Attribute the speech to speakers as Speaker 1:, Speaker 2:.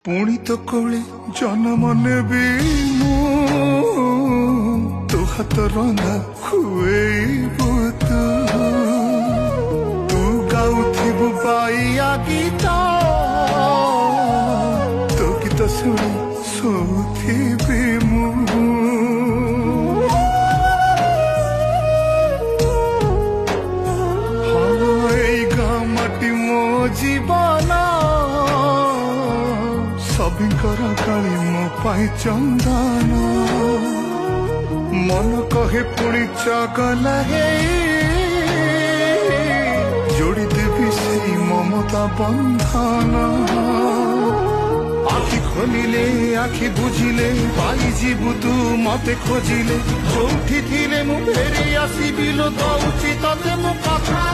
Speaker 1: पुणी तो कोले जन्म नेबी मु तो हाथ रंधा खुएबु तू गाउथिबु बाइया गीत तो गीत शुणी सोथिबि मु माटी मो जीवन सभिंकर काली मो पाई चंदन मन कहे पुणी चगला हे जोड़ी देवी से ममता बंधन आखि खोलिले आखि बुझिले पाई जीवु तू मते खोजिले जोठी थिले मु फेरी आसीबि लो दउची तते मु कथा।